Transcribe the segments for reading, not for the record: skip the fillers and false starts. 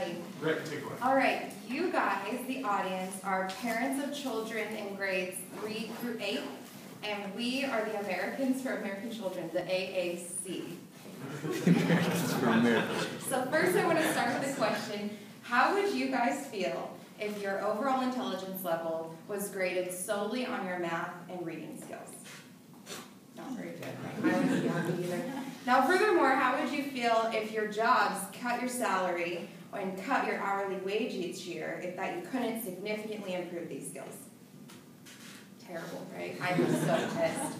ready? Ready, take it away. All right, you guys, the audience, are parents of children in grades 3 through 8, and we are the Americans for American Children, the AAC. So first I want to start with a question. How would you guys feel if your overall intelligence level was graded solely on your math and reading skills? Not very good, right? I wouldn't be happy either. Now furthermore, how would you feel if your jobs cut your salary and cut your hourly wage each year if that you couldn't significantly improve these skills? Terrible, right? I'd be so pissed.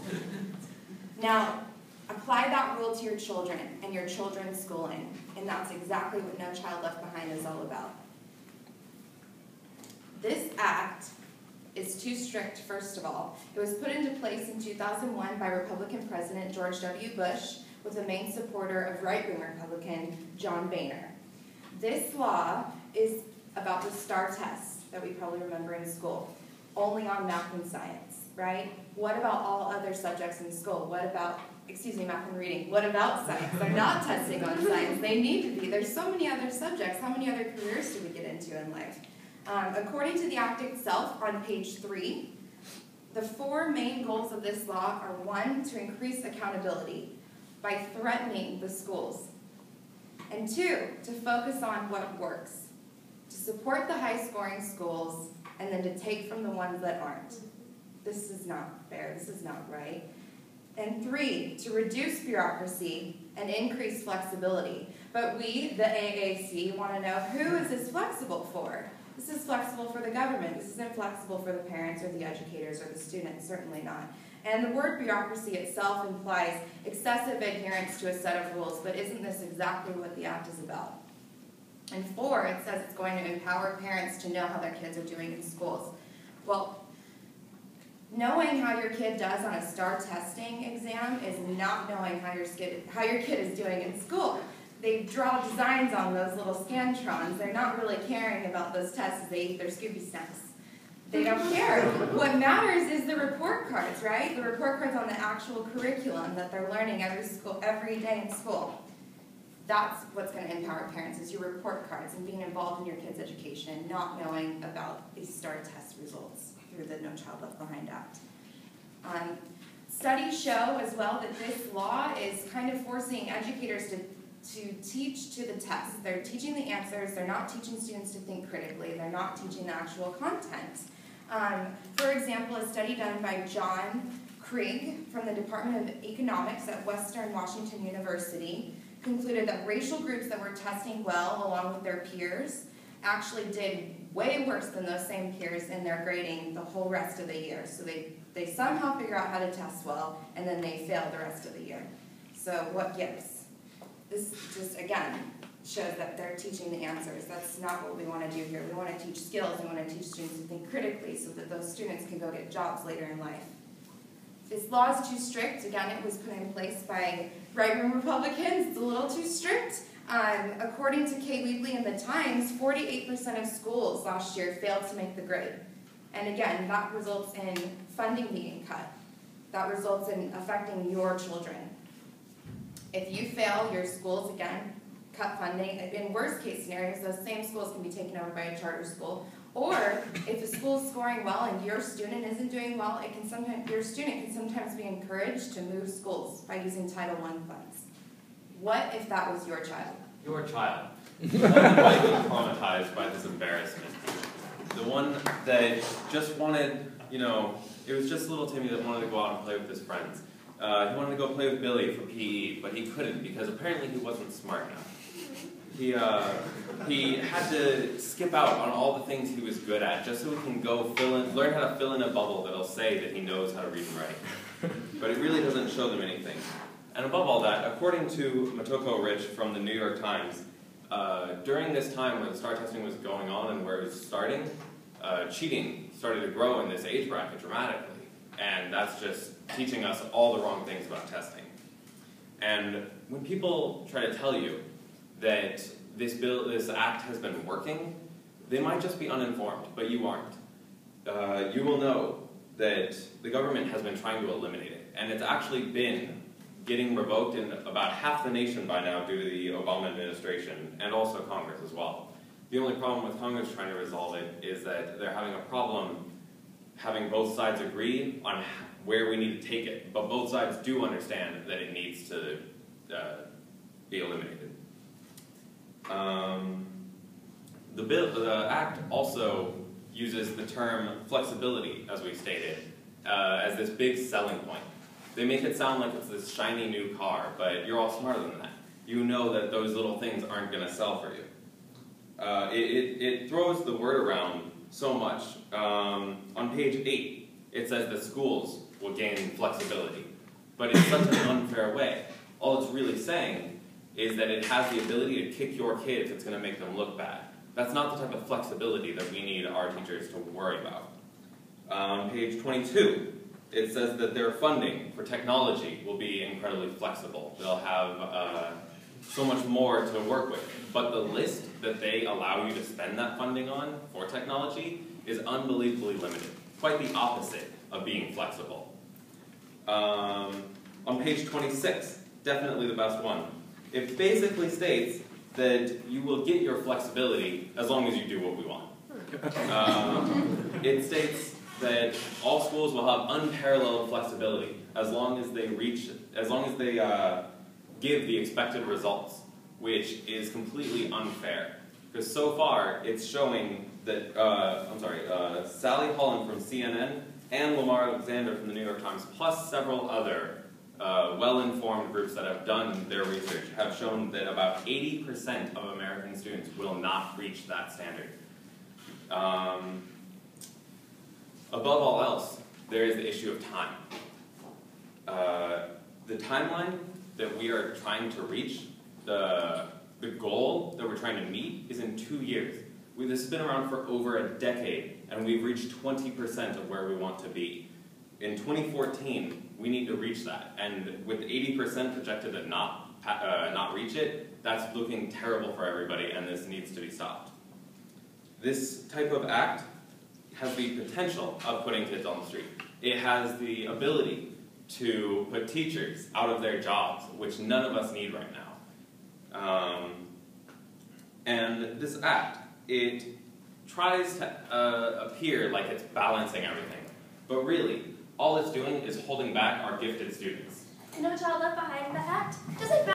Now, apply that rule to your children and your children's schooling, and that's exactly what No Child Left Behind is all about. This act is too strict, first of all. It was put into place in 2001 by Republican President George W. Bush with a main supporter of right-wing Republican John Boehner. This law is about the STAR test that we probably remember in school, only on math and science, right? What about all other subjects in school? What about, math and reading? What about science? They're not testing on science. They need to be. There's so many other subjects. How many other careers do we get into in life? According to the Act itself, on page 3, the 4 main goals of this law are 1, to increase accountability by threatening the schools, and 2, to focus on what works, to support the high-scoring schools, and then to take from the ones that aren't. This is not fair. This is not right. And 3, to reduce bureaucracy and increase flexibility. But we, the AAC, want to know, who is this flexible for? This is flexible for the government. This isn't flexible for the parents or the educators or the students, certainly not. And the word bureaucracy itself implies excessive adherence to a set of rules, but isn't this exactly what the Act is about? And 4, it says it's going to empower parents to know how their kids are doing in schools. Well, knowing how your kid does on a STAR testing exam is not knowing how your kid is doing in school. They draw designs on those little Scantrons. They're not really caring about those tests. They eat their Scooby snacks. They don't care. What matters is the report cards, right? The report cards on the actual curriculum that they're learning every day in school. That's what's going to empower parents, is your report cards and being involved in your kids' education, not knowing about these STAR test results through the No Child Left Behind Act. Studies show as well that this law is kind of forcing educators to teach to the test. They're teaching the answers. They're not teaching students to think critically. They're not teaching the actual content. For example, a study done by John Krieg from the Department of Economics at Western Washington University concluded that racial groups that were testing well along with their peers actually did way worse than those same peers in their grading the whole rest of the year. So they somehow figure out how to test well, and then they fail the rest of the year. So what gives? This just, again, shows that they're teaching the answers. That's not what we want to do here. We want to teach skills. We want to teach students to think critically so that those students can go get jobs later in life. This law is too strict. Again, it was put in place by right-wing Republicans. It's a little too strict. According to Kay Weebly in the Times, 48% of schools last year failed to make the grade. And again, that results in funding being cut. That results in affecting your children. If you fail, your schools, again, cut funding. In worst case scenarios, those same schools can be taken over by a charter school. Or if the school is scoring well and your student isn't doing well, your student can sometimes be encouraged to move schools by using Title I funds. What if that was your child? Your child. The one that might be traumatized by this embarrassment. The one that just wanted, it was just little Timmy that wanted to go out and play with his friends. He wanted to go play with Billy for PE, but he couldn't because apparently he wasn't smart enough. He had to skip out on all the things he was good at just so he can go learn how to fill in a bubble that'll say that he knows how to read and write. But it really doesn't show them anything. And above all that, according to Motoko Rich from the New York Times, during this time when STAR testing was going on and where it was starting, cheating started to grow in this age bracket dramatically. And that's just teaching us all the wrong things about testing. And when people try to tell you that this act has been working, they might just be uninformed, but you aren't. You will know that the government has been trying to eliminate it, and it's actually been getting revoked in about half the nation by now due to the Obama administration, and also Congress as well. The only problem with Congress trying to resolve it is that they're having a problem having both sides agree on where we need to take it, but both sides do understand that it needs to be eliminated. The Act also uses the term flexibility, as we stated, as this big selling point. They make it sound like it's this shiny new car, but you're all smarter than that. You know that those little things aren't going to sell for you. It throws the word around so much. On page 8, it says that schools will gain flexibility, but in such an unfair way. All it's really saying is that it has the ability to kick your kid if it's going to make them look bad. That's not the type of flexibility that we need our teachers to worry about. On page 22, it says that their funding for technology will be incredibly flexible. They'll have so much more to work with. But the list that they allow you to spend that funding on for technology is unbelievably limited. Quite the opposite of being flexible. On page 26, definitely the best one. It basically states that you will get your flexibility as long as you do what we want. It states that all schools will have unparalleled flexibility as long as they give the expected results, which is completely unfair. Because so far, it's showing that, Sally Holland from CNN and Lamar Alexander from the New York Times, plus several other well-informed groups that have done their research, have shown that about 80% of American students will not reach that standard. Above all else, there is the issue of time. The timeline that we are trying to reach, the goal that we're trying to meet, is in 2 years. This has been around for over a decade, and we've reached 20% of where we want to be. In 2014, we need to reach that, and with 80% projected to not reach it, that's looking terrible for everybody, and this needs to be stopped. This type of act has the potential of putting kids on the street. It has the ability to put teachers out of their jobs, which none of us need right now. And this act, it tries to appear like it's balancing everything, but really, all it's doing is holding back our gifted students. No Child Left Behind, the act doesn't